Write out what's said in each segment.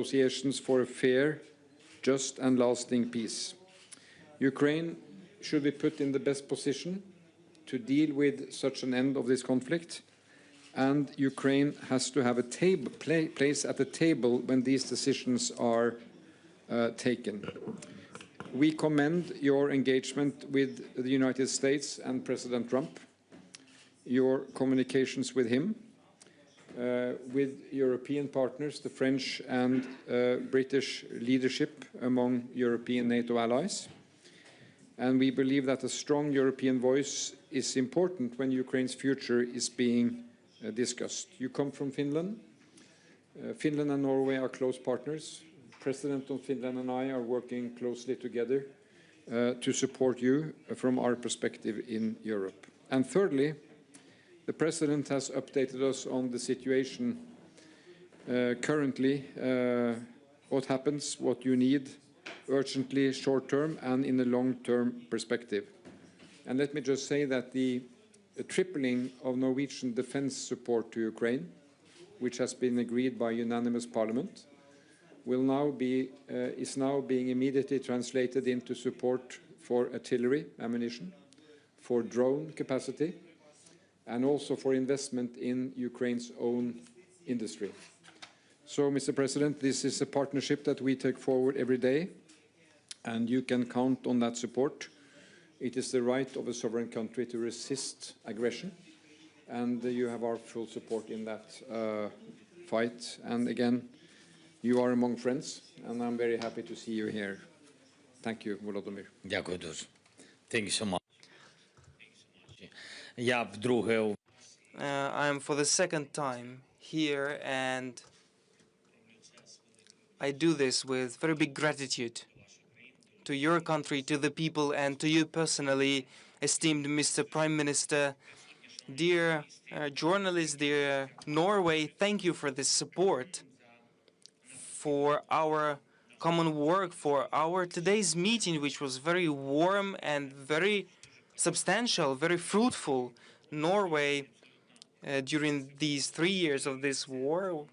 negotiations for a fair, just and lasting peace. Ukraine should be put in the best position to deal with such an end of this conflict, and Ukraine has to have a place at the table when these decisions are taken. We commend your engagement with the United States and President Trump, your communications with him, with European partners, the French and British leadership among European NATO allies. And we believe that a strong European voice is important when Ukraine's future is being discussed. You come from Finland. Finland and Norway are close partners. President of Finland and I are working closely together to support you from our perspective in Europe. And thirdly, the President has updated us on the situation currently, what happens, what you need urgently, short-term and in the long-term perspective. And let me just say that the tripling of Norwegian defense support to Ukraine, which has been agreed by unanimous parliament, is now being immediately translated into support for artillery ammunition, for drone capacity, and also for investment in Ukraine's own industry. So, Mr. President, this is a partnership that we take forward every day, and you can count on that support. It is the right of a sovereign country to resist aggression, and you have our full support in that fight. And again, you are among friends, and I'm very happy to see you here. Thank you, Volodymyr. Дякую дуже. Thank you so much. I am for the second time here, and I do this with very big gratitude to your country, to the people, and to you personally, esteemed Mr. Prime Minister. Dear journalists, dear Norway, thank you for this support, for our common work, for our today's meeting, which was very warm and very substantial, very fruitful. Norway, during these 3 years of this war,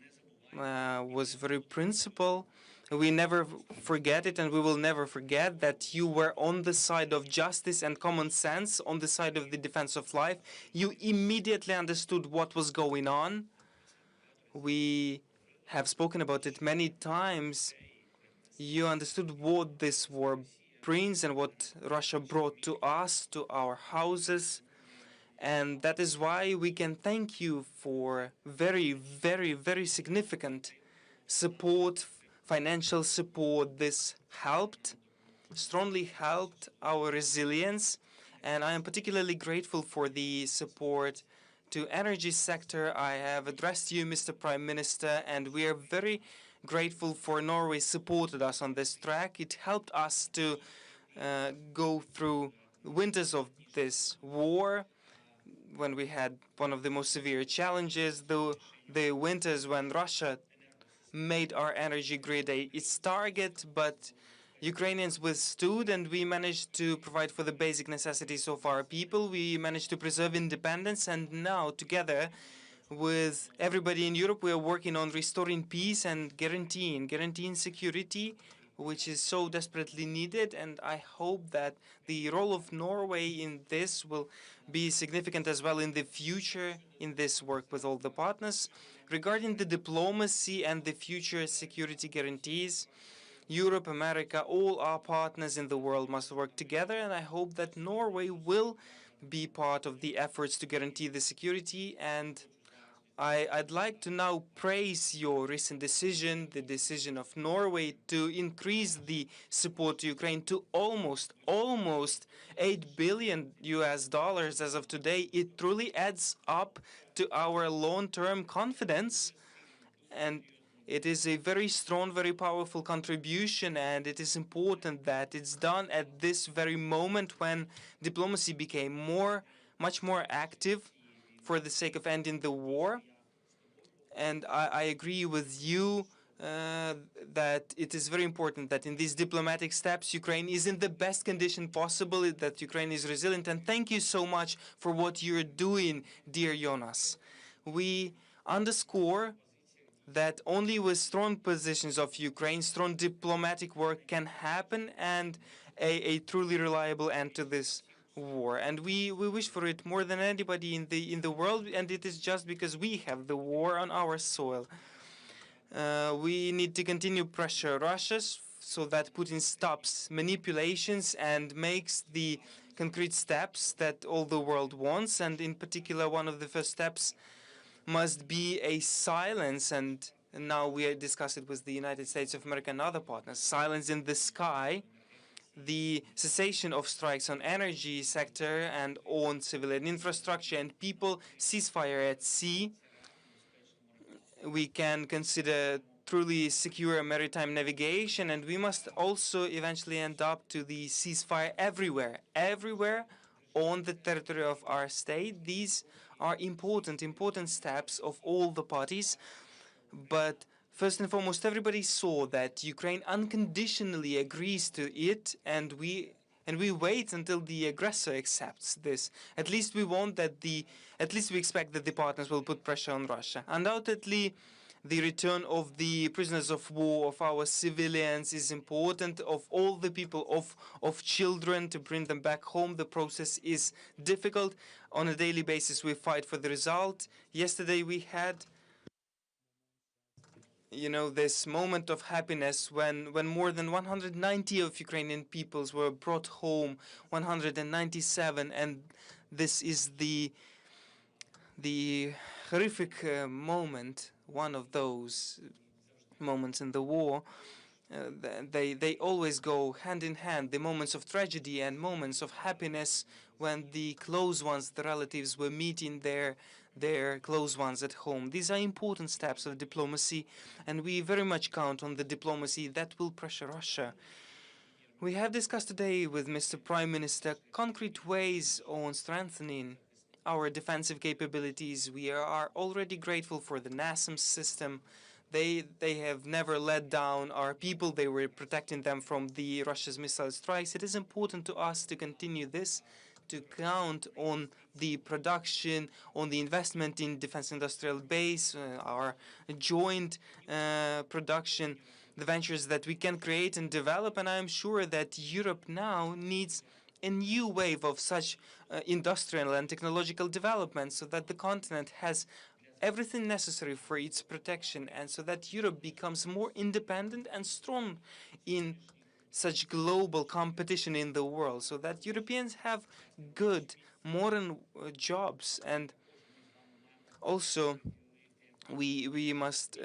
was very principled. We never forget it, and we will never forget that you were on the side of justice and common sense, on the side of the defense of life. You immediately understood what was going on. We have spoken about it many times. You understood what this war brings and what Russia brought to us, to our houses. And that is why we can thank you for very, very, very significant support, financial support. This helped, strongly helped our resilience. And I am particularly grateful for the support to energy sector. I have addressed you, Mr. Prime Minister, and we are very grateful for Norway supported us on this track. It helped us to go through the winters of this war, when we had one of the most severe challenges, the winters when Russia made our energy grid its target, but Ukrainians withstood, and we managed to provide for the basic necessities of our people. We managed to preserve independence, and now, together with everybody in Europe, we are working on restoring peace and guaranteeing security, which is so desperately needed. And I hope that the role of Norway in this will be significant as well in the future in this work with all the partners. Regarding the diplomacy and the future security guarantees, Europe, America, all our partners in the world must work together, and I hope that Norway will be part of the efforts to guarantee the security. And I'd like to now praise your recent decision, the decision of Norway to increase the support to Ukraine to almost $8 billion as of today. It truly adds up to our long-term confidence, and it is a very strong, very powerful contribution, and it is important that it's done at this very moment when diplomacy became much more active for the sake of ending the war. And I agree with you that it is very important that in these diplomatic steps, Ukraine is in the best condition possible, that Ukraine is resilient. And thank you so much for what you're doing, dear Jonas. We underscore that only with strong positions of Ukraine, strong diplomatic work can happen, and a truly reliable end to this war. And we wish for it more than anybody in the world, and it is just because we have the war on our soil. We need to continue pressure Russia so that Putin stops manipulations and makes the concrete steps that all the world wants. And in particular, one of the first steps must be a silence, and now we discuss it with the United States of America and other partners, silence in the sky, the cessation of strikes on energy sector and on civilian infrastructure and people, ceasefire at sea. We can consider truly secure maritime navigation, and we must also eventually end up to the ceasefire everywhere on the territory of our state. These are important steps of all the parties. But first and foremost, everybody saw that Ukraine unconditionally agrees to it, and we wait until the aggressor accepts this. At least we expect that the partners will put pressure on Russia. Undoubtedly, the return of the prisoners of war, of our civilians, is important, of all the people, of children, to bring them back home. The process is difficult. On a daily basis, we fight for the result. Yesterday we had this moment of happiness when more than 190 of Ukrainian peoples were brought home, 197, and this is the horrific moment, one of those moments in the war. They always go hand in hand, the moments of tragedy and moments of happiness when the close ones, the relatives, were meeting their close ones at home. These are important steps of diplomacy, and we very much count on the diplomacy that will pressure Russia. We have discussed today with Mr. Prime Minister concrete ways on strengthening our defensive capabilities. We are already grateful for the NASAMS system. They have never let down our people. They were protecting them from the Russia's missile strikes. It is important to us to continue this, to count on the production, on the investment in defense industrial base, our joint production, the ventures that we can create and develop. And I am sure that Europe now needs a new wave of such industrial and technological development, so that the continent has everything necessary for its protection, and so that Europe becomes more independent and strong in such global competition in the world, so that Europeans have good, modern jobs. And also, we must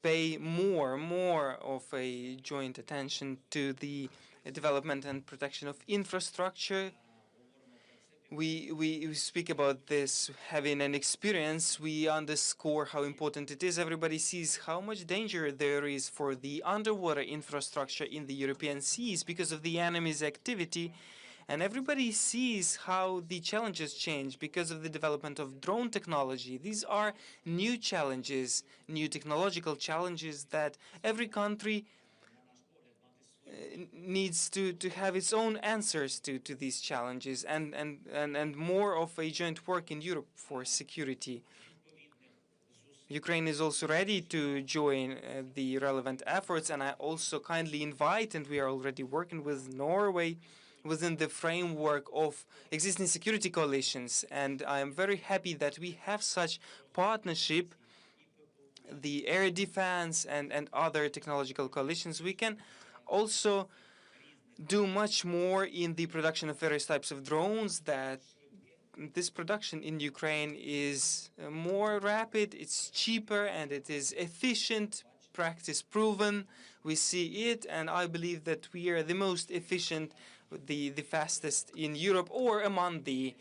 pay more of a joint attention to the development and protection of infrastructure. We speak about this having an experience. We underscore how important it is. Everybody sees how much danger there is for the underwater infrastructure in the European seas because of the enemy's activity. And everybody sees how the challenges change because of the development of drone technology. These are new challenges, new technological challenges that every country needs to have its own answers to these challenges, and more of a joint work in Europe for security. Ukraine is also ready to join the relevant efforts, and I also kindly invite, and we are already working with Norway within the framework of existing security coalitions. And I am very happy that we have such partnership, the air defense and other technological coalitions. We can also do much more in the production of various types of drones. That this production in Ukraine is more rapid, it's cheaper, and it is efficient, practice proven. We see it, and I believe that we are the most efficient, the fastest in Europe, or among the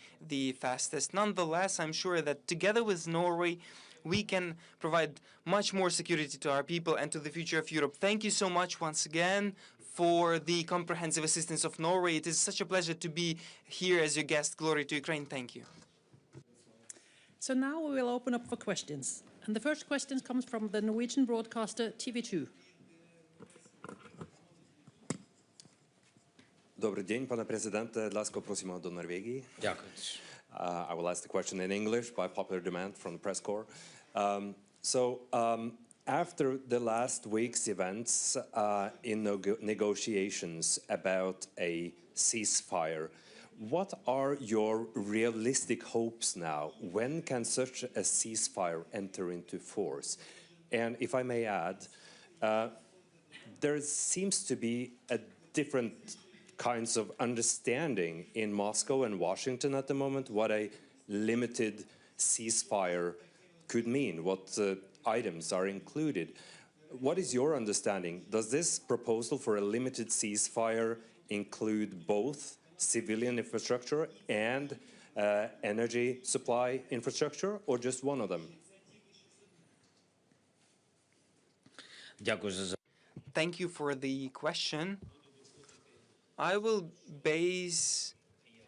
fastest. Nonetheless, I'm sure that together with Norway, we can provide much more security to our people and to the future of Europe. Thank you so much once again for the comprehensive assistance of Norway. It is such a pleasure to be here as your guest. Glory to Ukraine. Thank you. So now we will open up for questions. And the first question comes from the Norwegian broadcaster TV2. Добрий день, пане президенте. Ласка просимо до Норвегії. Дякую. I will ask the question in English by popular demand from the press corps. After the last week's events in negotiations about a ceasefire, what are your realistic hopes now? When can such a ceasefire enter into force? And if I may add, there seems to be a different kinds of understanding in Moscow and Washington at the moment what a limited ceasefire could mean, what items are included. What is your understanding? Does this proposal for a limited ceasefire include both civilian infrastructure and energy supply infrastructure, or just one of them? Thank you for the question. I will base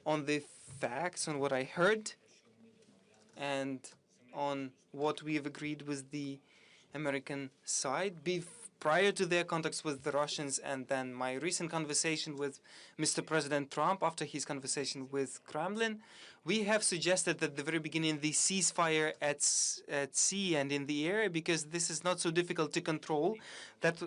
on the facts, on what I heard, and on what we've agreed with the American side prior to their contacts with the Russians, and then my recent conversation with Mr. President Trump after his conversation with Kremlin. We have suggested at the very beginning the ceasefire at sea and in the air, because this is not so difficult to control. That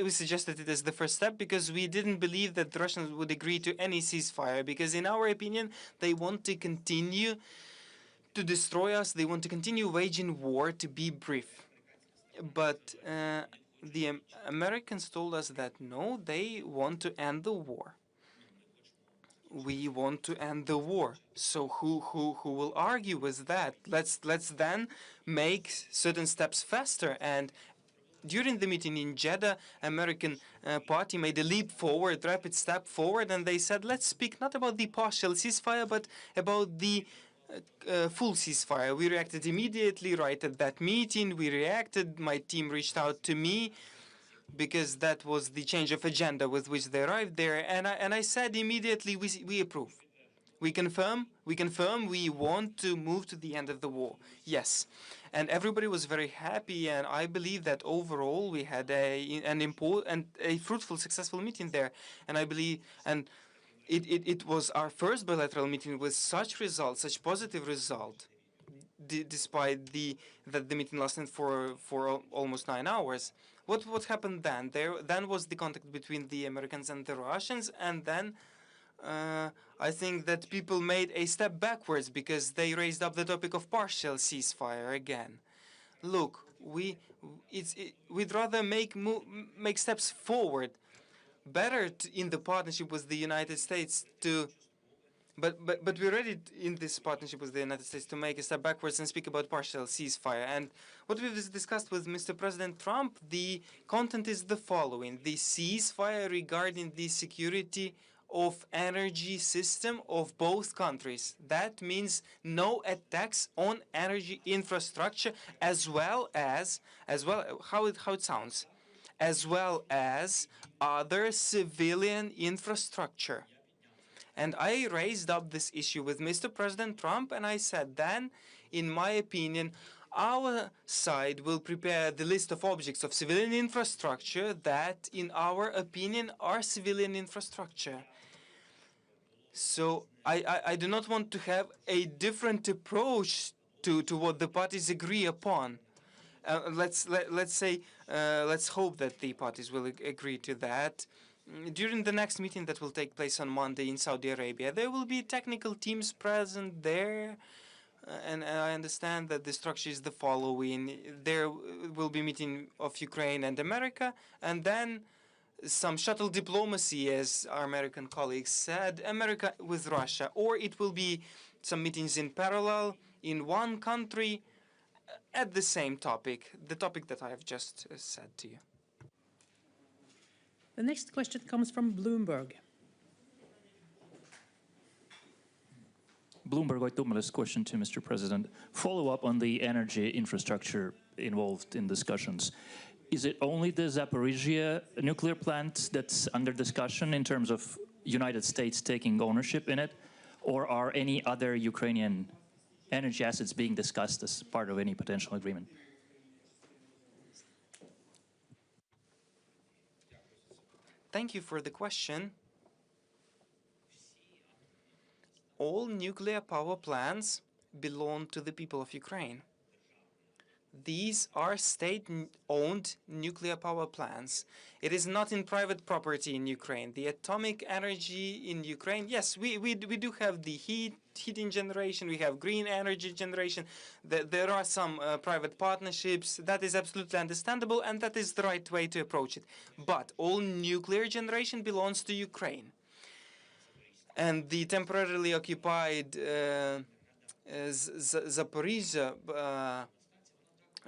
we suggested it as the first step because we didn't believe that the Russians would agree to any ceasefire, because in our opinion they want to continue to destroy us. They want to continue waging war, to be brief. But the Americans told us that no, they want to end the war. We want to end the war. So who will argue with that? Let's then make certain steps faster. And during the meeting in Jeddah, American party made a leap forward, rapid step forward, and they said, let's speak not about the partial ceasefire, but about the full ceasefire. We reacted immediately right at that meeting. We reacted. My team reached out to me because that was the change of agenda with which they arrived there. And I said immediately, we approve. We confirm we want to move to the end of the war. Yes. And everybody was very happy, and I believe that overall we had an important and a fruitful, successful meeting there. And I believe, and it was our first bilateral meeting with such results, such positive result, despite that the meeting lasted for almost 9 hours. What happened then? Then was the contact between the Americans and the Russians, and then I think that people made a step backwards because they raised up the topic of partial ceasefire again. Look, we'd rather make steps forward. Better in the partnership with the United States to, but we're ready in this partnership with the United States to make a step backwards and speak about partial ceasefire. And what we've discussed with Mr. President Trump, the content is the following: the ceasefire regarding the security of energy system of both countries. That means no attacks on energy infrastructure, as well how it sounds, as well as other civilian infrastructure. And I raised up this issue with Mr. President Trump, and I said then, in my opinion, our side will prepare the list of objects of civilian infrastructure that, in our opinion, are civilian infrastructure. So I do not want to have a different approach to what the parties agree upon. Let's hope that the parties will agree to that. During the next meeting that will take place on Monday in Saudi Arabia, there will be technical teams present there, and I understand that the structure is the following. There will be a meeting of Ukraine and America, and then some shuttle diplomacy, as our American colleagues said, America with Russia, or it will be some meetings in parallel in one country at the same topic, the topic that I have just said to you. The next question comes from Bloomberg. Bloomberg Oitumalis question to Mr. President. Follow up on the energy infrastructure involved in discussions. Is it only the Zaporizhia nuclear plant that's under discussion in terms of United States taking ownership in it, or are any other Ukrainian energy assets being discussed as part of any potential agreement? Thank you for the question. All nuclear power plants belong to the people of Ukraine. These are state-owned nuclear power plants. It is not in private property in Ukraine. The atomic energy in Ukraine, yes, we do have the heating generation, we have green energy generation. There are some private partnerships. That is absolutely understandable, and that is the right way to approach it. But all nuclear generation belongs to Ukraine. And the temporarily occupied Zaporizhia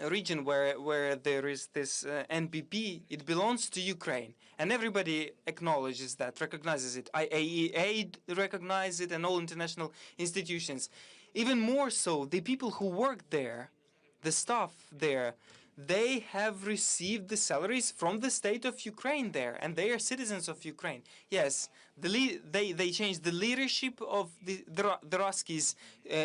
region where there is this NPP, it belongs to Ukraine. And everybody acknowledges that, recognizes it. IAEA recognizes it, and all international institutions. Even more so, the people who work there, the staff there, they have received the salaries from the state of Ukraine there, and they are citizens of Ukraine. Yes, they changed the leadership of the Ruskies,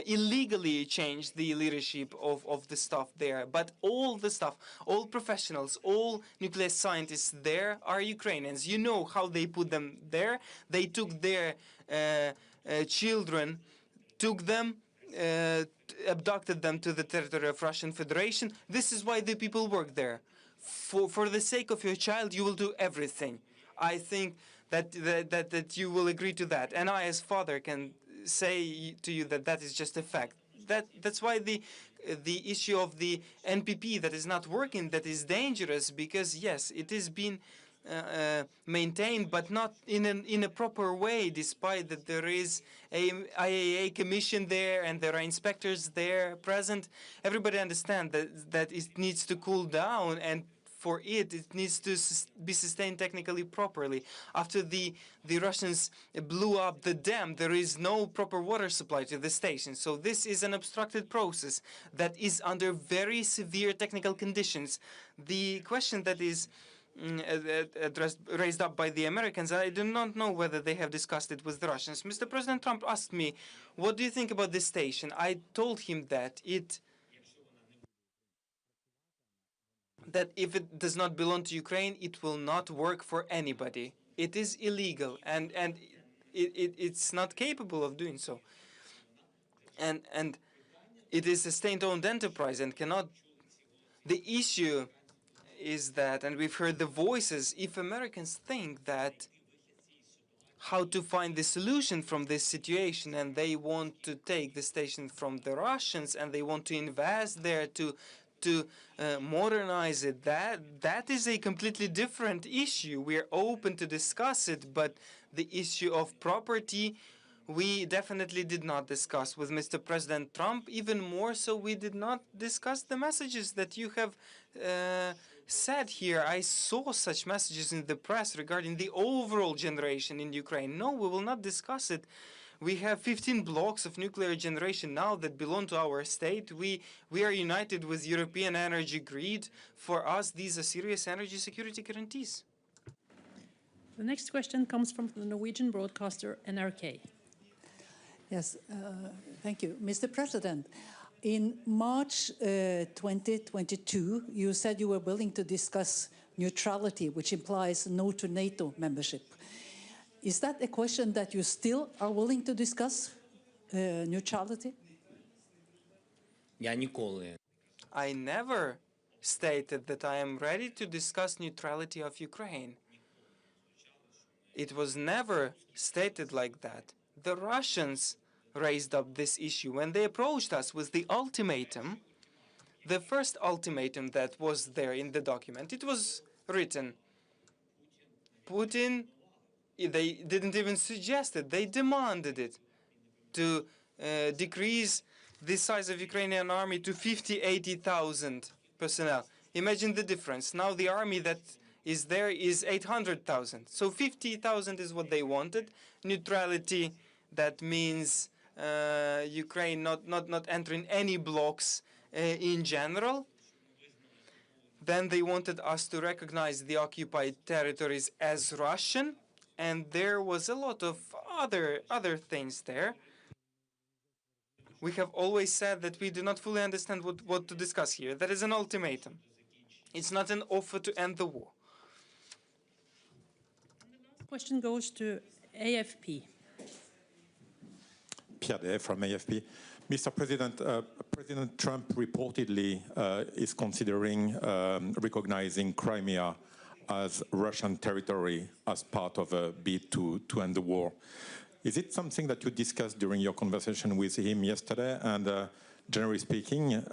illegally changed the leadership of the staff there, but all the staff, all professionals, all nuclear scientists there are Ukrainians. You know how they put them there. They took their children, took them, abducted them to the territory of Russian Federation. This is why the people work there. For the sake of your child, you will do everything. I think that you will agree to that. And I, as father, can say to you that that is just a fact. That's why the issue of the NPP that is not working, that is dangerous, because yes, it is being maintained, but not in a proper way, despite that there is a IAEA commission there and there are inspectors there present. Everybody understands that it needs to cool down, and for it needs to be sustained technically properly. After the Russians blew up the dam, there is no proper water supply to the station. So this is an obstructed process that is under very severe technical conditions. The question that is raised up by the Americans, I do not know whether they have discussed it with the Russians. Mr. President Trump asked me, what do you think about this station? I told him that if it does not belong to Ukraine, it will not work for anybody. It is illegal, and it's not capable of doing so. And it is a state-owned enterprise and cannot. The issue is that, and we've heard the voices, if Americans think that how to find the solution from this situation, and they want to take the station from the Russians, and they want to invest there to modernize it, that is a completely different issue. We're open to discuss it, but the issue of property, we definitely did not discuss with Mr. President Trump. Even more so, we did not discuss the messages that you have said here. I saw such messages in the press regarding the overall generation in Ukraine. No, we will not discuss it. We have 15 blocks of nuclear generation now that belong to our state. We are united with European energy grid. For us, these are serious energy security guarantees. The next question comes from the Norwegian broadcaster NRK. Yes, thank you. Mr. President, in March 2022, you said you were willing to discuss neutrality, which implies no to NATO membership. Is that a question that you still are willing to discuss, neutrality? I never stated that I am ready to discuss neutrality of Ukraine. It was never stated like that. The Russians raised up this issue when they approached us with the ultimatum. The first ultimatum that was there in the document, it was written. Putin, they didn't even suggest it, they demanded it, to decrease the size of Ukrainian army to 80,000 personnel. Imagine the difference. Now the army that is there is 800,000. So 50,000 is what they wanted. Neutrality, that means Ukraine not entering any blocks in general. Then they wanted us to recognize the occupied territories as Russian, and there was a lot of other things there. We have always said that we do not fully understand what to discuss here. That is an ultimatum. It's not an offer to end the war. Question goes to AFP. Pierre from AFP. Mr. President, President Trump reportedly is considering recognizing Crimea as Russian territory as part of a bid to end the war. Is it something that you discussed during your conversation with him yesterday? And generally speaking,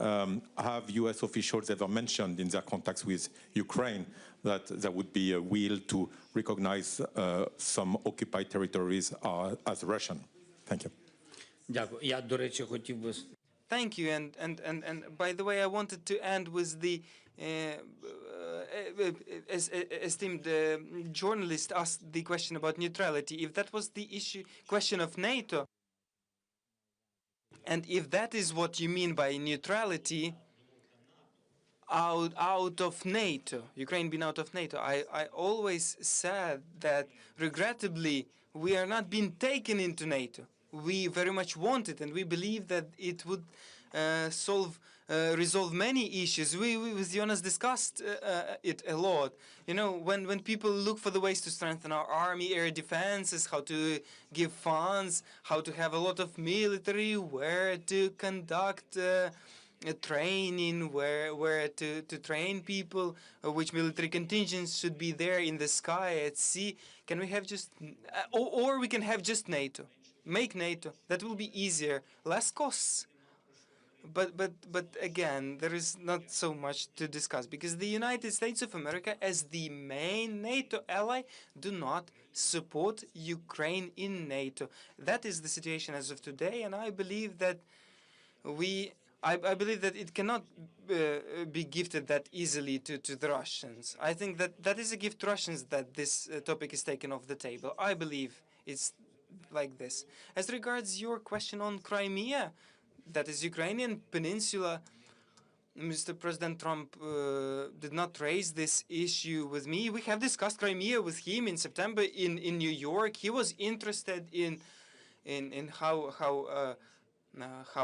have US officials ever mentioned in their contacts with Ukraine that there would be a will to recognize some occupied territories as Russian? Thank you. Thank you. And by the way, I wanted to end with the esteemed journalist asked the question about neutrality. If that was the question of NATO, and if that is what you mean by neutrality, out of NATO, Ukraine being out of NATO, I always said that regrettably we are not being taken into NATO. We very much want it, and we believe that it would resolve many issues. We with Jonas discussed it a lot. You know, when people look for the ways to strengthen our army, air defenses, how to give funds, how to have a lot of military, where to conduct training, where to train people, which military contingents should be there in the sky, at sea. Can we have just, or we can have just NATO. Make NATO. That will be easier, less costs. But again, there is not so much to discuss because the United States of America, as the main NATO ally, do not support Ukraine in NATO. That is the situation as of today, and I believe that I believe that it cannot be gifted that easily to the Russians. I think that is a gift to Russians that this topic is taken off the table. I believe it's like this. As regards your question on Crimea, that is Ukrainian peninsula, Mr. President Trump did not raise this issue with me. We have discussed Crimea with him in September in New York. He was interested in how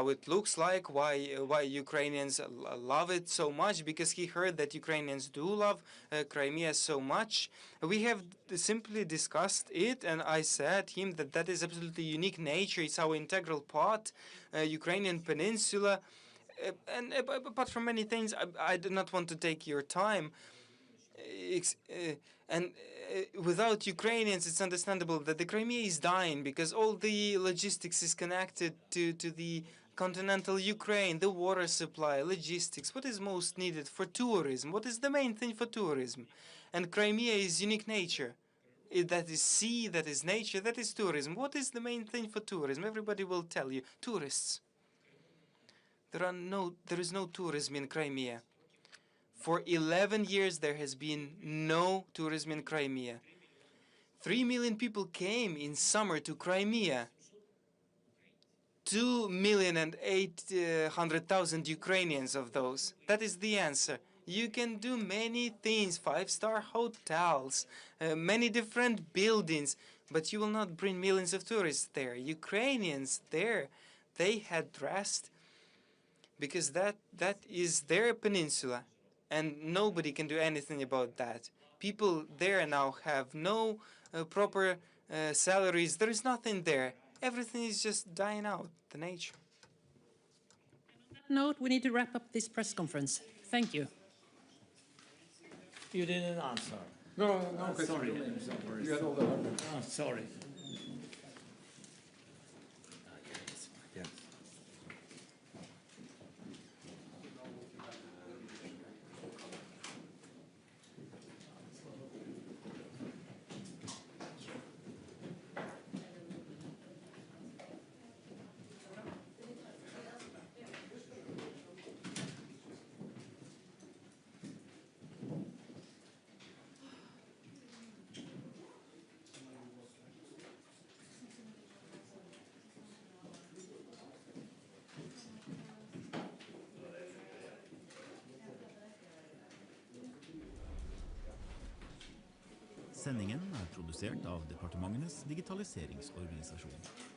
it looks like, why Ukrainians love it so much, because he heard that Ukrainians do love Crimea so much. We have simply discussed it, and I said to him that that is absolutely unique nature. It's our integral part, Ukrainian peninsula. And apart from many things, I do not want to take your time. Without Ukrainians, it's understandable that the Crimea is dying because all the logistics is connected to the continental Ukraine, the water supply, logistics. What is most needed for tourism? What is the main thing for tourism? And Crimea is unique nature. That is sea, that is nature, that is tourism. What is the main thing for tourism? Everybody will tell you, tourists. There is no tourism in Crimea. For 11 years, there has been no tourism in Crimea. 3 million people came in summer to Crimea. 2,800,000 Ukrainians of those. That is the answer. You can do many things, 5-star hotels, many different buildings, but you will not bring millions of tourists there. Ukrainians there, they had rest because that is their peninsula. And nobody can do anything about that. People there now have no proper salaries. There is nothing there. Everything is just dying out, the nature. On that note, we need to wrap up this press conference. Thank you. You didn't answer. No, sorry. You had all the hard work. Oh, sorry. Sendingen er produsert av Departementenes digitaliseringsorganisasjon.